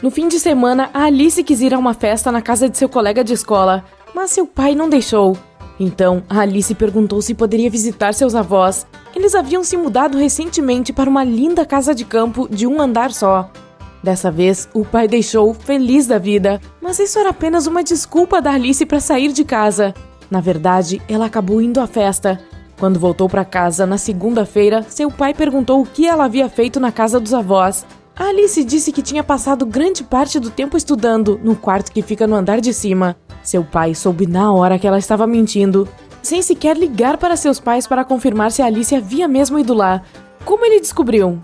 No fim de semana, a Alice quis ir a uma festa na casa de seu colega de escola, mas seu pai não deixou. Então, a Alice perguntou se poderia visitar seus avós. Eles haviam se mudado recentemente para uma linda casa de campo de um andar só. Dessa vez, o pai deixou, feliz da vida, mas isso era apenas uma desculpa da Alice para sair de casa. Na verdade, ela acabou indo à festa. Quando voltou para casa na segunda-feira, seu pai perguntou o que ela havia feito na casa dos avós. A Alice disse que tinha passado grande parte do tempo estudando no quarto que fica no andar de cima. Seu pai soube na hora que ela estava mentindo, sem sequer ligar para seus pais para confirmar se a Alice havia mesmo ido lá. Como ele descobriu?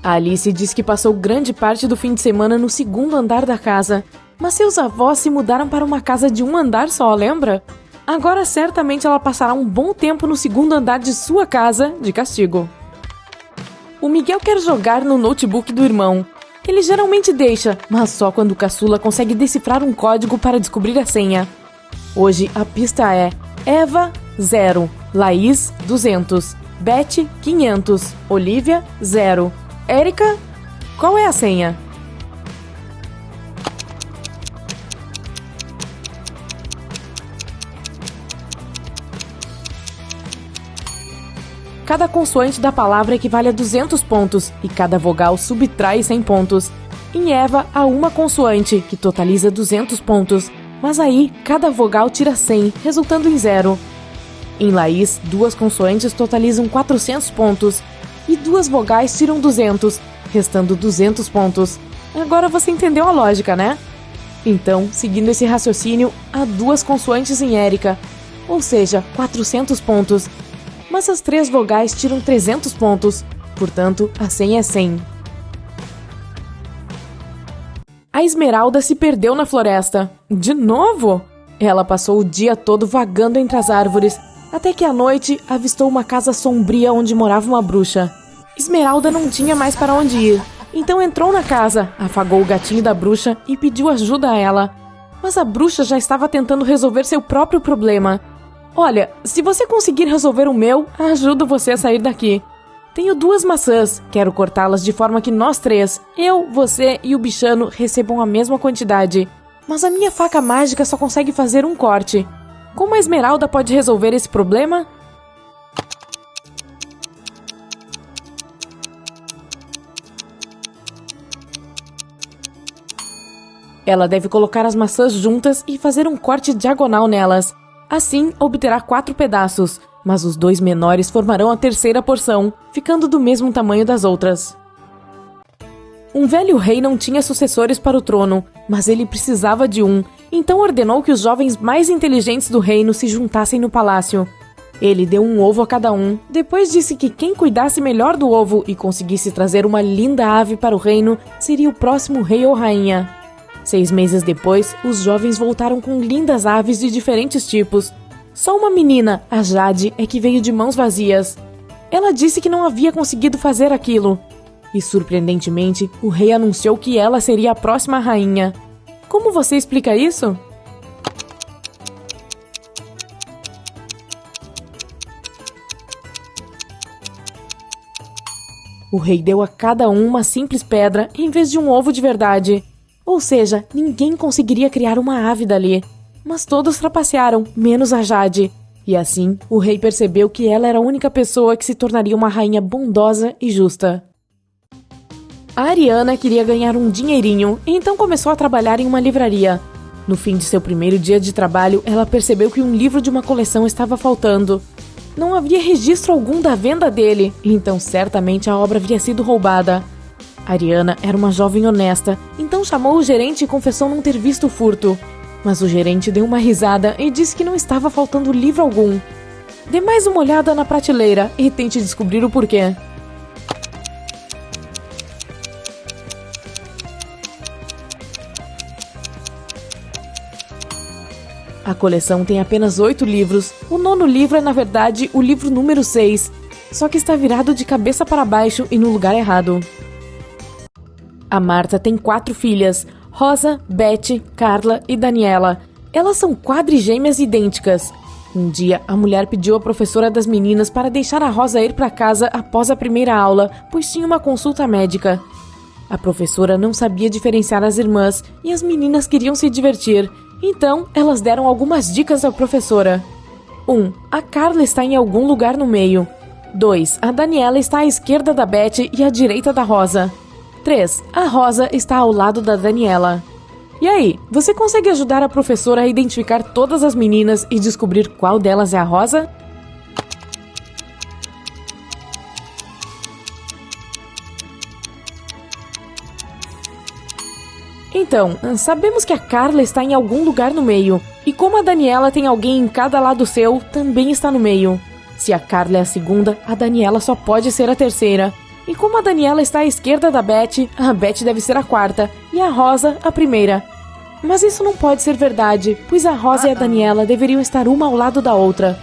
A Alice diz que passou grande parte do fim de semana no segundo andar da casa, mas seus avós se mudaram para uma casa de um andar só, lembra? Agora certamente ela passará um bom tempo no segundo andar de sua casa, de castigo. O Miguel quer jogar no notebook do irmão. Ele geralmente deixa, mas só quando o caçula consegue decifrar um código para descobrir a senha. Hoje a pista é Eva, 0, Laís, 200, Beth, 500, Olivia, 0. Érica, qual é a senha? Cada consoante da palavra equivale a 200 pontos e cada vogal subtrai 100 pontos. Em Eva, há uma consoante, que totaliza 200 pontos, mas aí cada vogal tira 100, resultando em 0. Em Laís, 2 consoantes totalizam 400 pontos e 2 vogais tiram 200, restando 200 pontos. Agora você entendeu a lógica, né? Então, seguindo esse raciocínio, há 2 consoantes em Érica, ou seja, 400 pontos. Mas as 3 vogais tiram 300 pontos, portanto, a senha é 100. A Esmeralda se perdeu na floresta. De novo? Ela passou o dia todo vagando entre as árvores, até que à noite avistou uma casa sombria onde morava uma bruxa. Esmeralda não tinha mais para onde ir, então entrou na casa, afagou o gatinho da bruxa e pediu ajuda a ela. Mas a bruxa já estava tentando resolver seu próprio problema. Olha, se você conseguir resolver o meu, ajudo você a sair daqui. Tenho 2 maçãs, quero cortá-las de forma que nós 3, eu, você e o bichano, recebam a mesma quantidade. Mas a minha faca mágica só consegue fazer um corte. Como a Esmeralda pode resolver esse problema? Ela deve colocar as maçãs juntas e fazer um corte diagonal nelas. Assim, obterá 4 pedaços, mas os 2 menores formarão a terceira porção, ficando do mesmo tamanho das outras. Um velho rei não tinha sucessores para o trono, mas ele precisava de um, então ordenou que os jovens mais inteligentes do reino se juntassem no palácio. Ele deu um ovo a cada um, depois disse que quem cuidasse melhor do ovo e conseguisse trazer uma linda ave para o reino seria o próximo rei ou rainha. 6 meses depois, os jovens voltaram com lindas aves de diferentes tipos. Só uma menina, a Jade, é que veio de mãos vazias. Ela disse que não havia conseguido fazer aquilo. E, surpreendentemente, o rei anunciou que ela seria a próxima rainha. Como você explica isso? O rei deu a cada um uma simples pedra em vez de um ovo de verdade. Ou seja, ninguém conseguiria criar uma ave dali. Mas todos trapacearam, menos a Jade. E assim, o rei percebeu que ela era a única pessoa que se tornaria uma rainha bondosa e justa. A Ariana queria ganhar um dinheirinho, e então começou a trabalhar em uma livraria. No fim de seu primeiro dia de trabalho, ela percebeu que um livro de uma coleção estava faltando. Não havia registro algum da venda dele, então certamente a obra havia sido roubada. Ariana era uma jovem honesta, então chamou o gerente e confessou não ter visto o furto. Mas o gerente deu uma risada e disse que não estava faltando livro algum. Dê mais uma olhada na prateleira e tente descobrir o porquê. A coleção tem apenas 8 livros. O 9º livro é, na verdade, o livro número 6, só que está virado de cabeça para baixo e no lugar errado. A Marta tem 4 filhas, Rosa, Beth, Carla e Daniela. Elas são quadrigêmeas idênticas. Um dia, a mulher pediu à professora das meninas para deixar a Rosa ir para casa após a primeira aula, pois tinha uma consulta médica. A professora não sabia diferenciar as irmãs e as meninas queriam se divertir, então elas deram algumas dicas à professora. 1. A Carla está em algum lugar no meio. 2. A Daniela está à esquerda da Beth e à direita da Rosa. 3. A Rosa está ao lado da Daniela. E aí, você consegue ajudar a professora a identificar todas as meninas e descobrir qual delas é a Rosa? Então, sabemos que a Carla está em algum lugar no meio, e como a Daniela tem alguém em cada lado seu, também está no meio. Se a Carla é a segunda, a Daniela só pode ser a terceira. E como a Daniela está à esquerda da Beth, a Beth deve ser a quarta, e a Rosa a primeira. Mas isso não pode ser verdade, pois a Rosa e a Daniela deveriam estar uma ao lado da outra.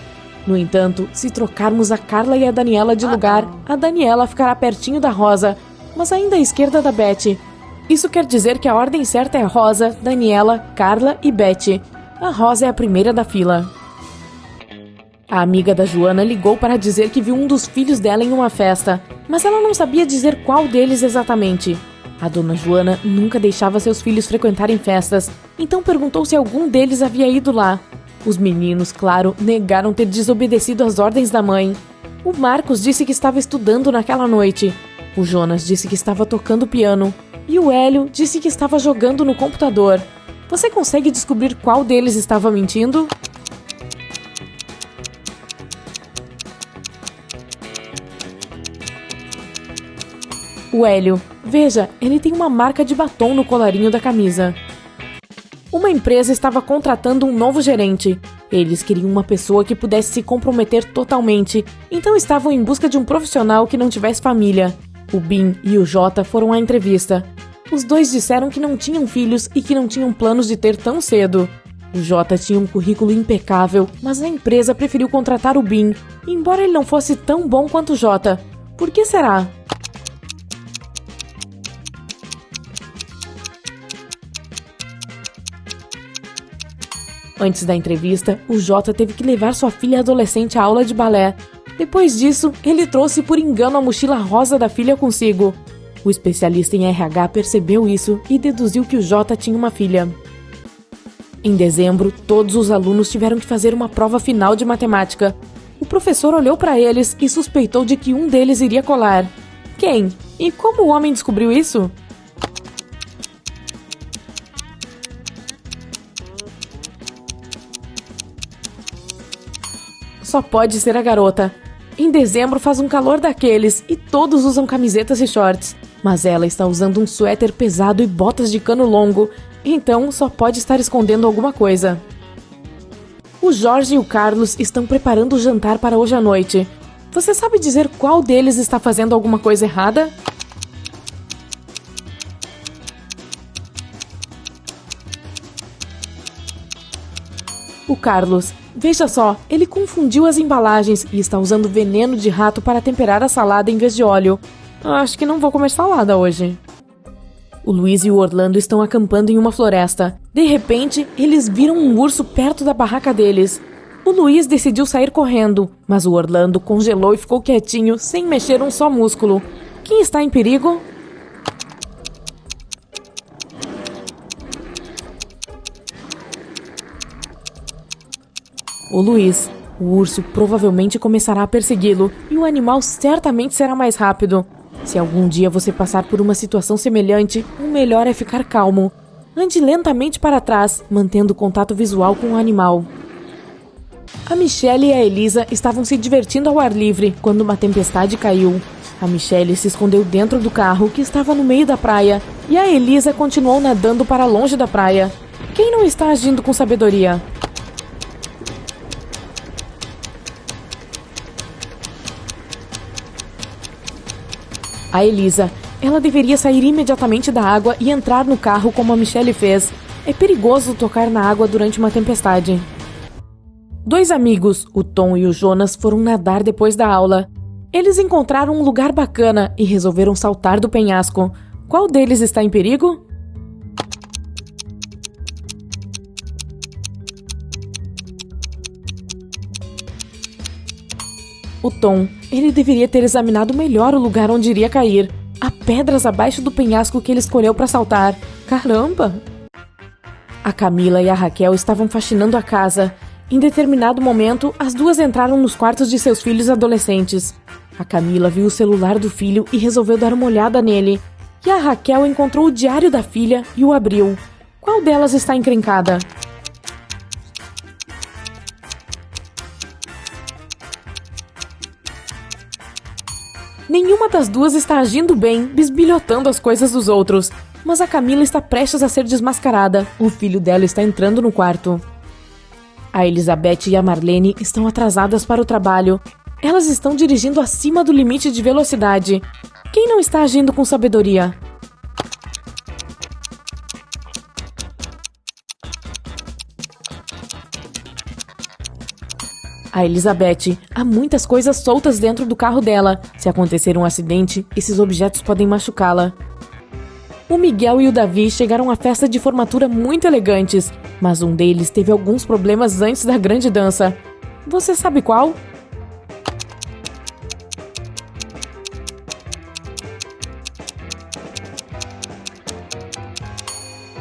No entanto, se trocarmos a Carla e a Daniela de lugar, a Daniela ficará pertinho da Rosa, mas ainda à esquerda da Beth. Isso quer dizer que a ordem certa é Rosa, Daniela, Carla e Beth. A Rosa é a primeira da fila. A amiga da Joana ligou para dizer que viu um dos filhos dela em uma festa, mas ela não sabia dizer qual deles exatamente. A dona Joana nunca deixava seus filhos frequentarem festas, então perguntou se algum deles havia ido lá. Os meninos, claro, negaram ter desobedecido às ordens da mãe. O Marcos disse que estava estudando naquela noite. O Jonas disse que estava tocando piano. E o Hélio disse que estava jogando no computador. Você consegue descobrir qual deles estava mentindo? O Hélio. Veja, ele tem uma marca de batom no colarinho da camisa. Uma empresa estava contratando um novo gerente. Eles queriam uma pessoa que pudesse se comprometer totalmente, então estavam em busca de um profissional que não tivesse família. O Bin e o Jota foram à entrevista. Os dois disseram que não tinham filhos e que não tinham planos de ter tão cedo. O Jota tinha um currículo impecável, mas a empresa preferiu contratar o Bin, embora ele não fosse tão bom quanto o Jota. Por que será? Antes da entrevista, o Jota teve que levar sua filha adolescente à aula de balé. Depois disso, ele trouxe por engano a mochila rosa da filha consigo. O especialista em RH percebeu isso e deduziu que o Jota tinha uma filha. Em dezembro, todos os alunos tiveram que fazer uma prova final de matemática. O professor olhou para eles e suspeitou de que um deles iria colar. Quem? E como o homem descobriu isso? Só pode ser a garota. Em dezembro faz um calor daqueles e todos usam camisetas e shorts. Mas ela está usando um suéter pesado e botas de cano longo, então só pode estar escondendo alguma coisa. O Jorge e o Carlos estão preparando o jantar para hoje à noite. Você sabe dizer qual deles está fazendo alguma coisa errada? O Carlos. Veja só, ele confundiu as embalagens e está usando veneno de rato para temperar a salada em vez de óleo. Acho que não vou comer salada hoje. O Luiz e o Orlando estão acampando em uma floresta. De repente, eles viram um urso perto da barraca deles. O Luiz decidiu sair correndo, mas o Orlando congelou e ficou quietinho, sem mexer um só músculo. Quem está em perigo? O Luiz. O urso provavelmente começará a persegui-lo e o animal certamente será mais rápido. Se algum dia você passar por uma situação semelhante, o melhor é ficar calmo. Ande lentamente para trás, mantendo contato visual com o animal. A Michelle e a Elisa estavam se divertindo ao ar livre quando uma tempestade caiu. A Michelle se escondeu dentro do carro, que estava no meio da praia, e a Elisa continuou nadando para longe da praia. Quem não está agindo com sabedoria? A Elisa. Ela deveria sair imediatamente da água e entrar no carro como a Michelle fez. É perigoso tocar na água durante uma tempestade. Dois amigos, o Tom e o Jonas, foram nadar depois da aula. Eles encontraram um lugar bacana e resolveram saltar do penhasco. Qual deles está em perigo? O Tom, ele deveria ter examinado melhor o lugar onde iria cair. Há pedras abaixo do penhasco que ele escolheu para saltar. Caramba! A Camila e a Raquel estavam faxinando a casa. Em determinado momento, as duas entraram nos quartos de seus filhos adolescentes. A Camila viu o celular do filho e resolveu dar uma olhada nele. E a Raquel encontrou o diário da filha e o abriu. Qual delas está encrencada? Nenhuma das duas está agindo bem, bisbilhotando as coisas dos outros. Mas a Camila está prestes a ser desmascarada. O filho dela está entrando no quarto. A Elizabeth e a Marlene estão atrasadas para o trabalho. Elas estão dirigindo acima do limite de velocidade. Quem não está agindo com sabedoria? A Elizabeth, há muitas coisas soltas dentro do carro dela. Se acontecer um acidente, esses objetos podem machucá-la. O Miguel e o Davi chegaram à festa de formatura muito elegantes, mas um deles teve alguns problemas antes da grande dança. Você sabe qual?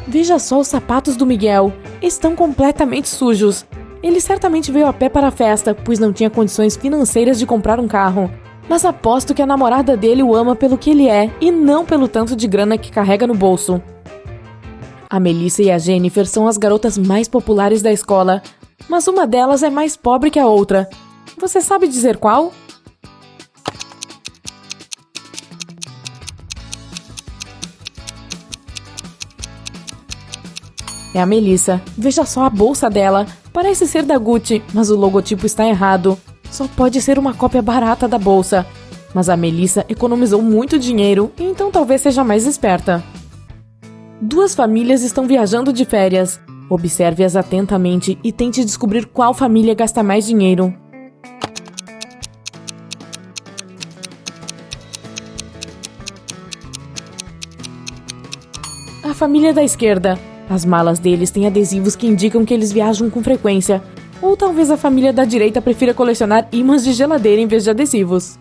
Veja só os sapatos do Miguel. Estão completamente sujos. Ele certamente veio a pé para a festa, pois não tinha condições financeiras de comprar um carro. Mas aposto que a namorada dele o ama pelo que ele é e não pelo tanto de grana que carrega no bolso. A Melissa e a Jennifer são as garotas mais populares da escola, mas uma delas é mais pobre que a outra. Você sabe dizer qual? É a Melissa. Veja só a bolsa dela. Parece ser da Gucci, mas o logotipo está errado. Só pode ser uma cópia barata da bolsa. Mas a Melissa economizou muito dinheiro, então talvez seja mais esperta. Duas famílias estão viajando de férias. Observe-as atentamente e tente descobrir qual família gasta mais dinheiro. A família da esquerda. As malas deles têm adesivos que indicam que eles viajam com frequência. Ou talvez a família da direita prefira colecionar ímãs de geladeira em vez de adesivos.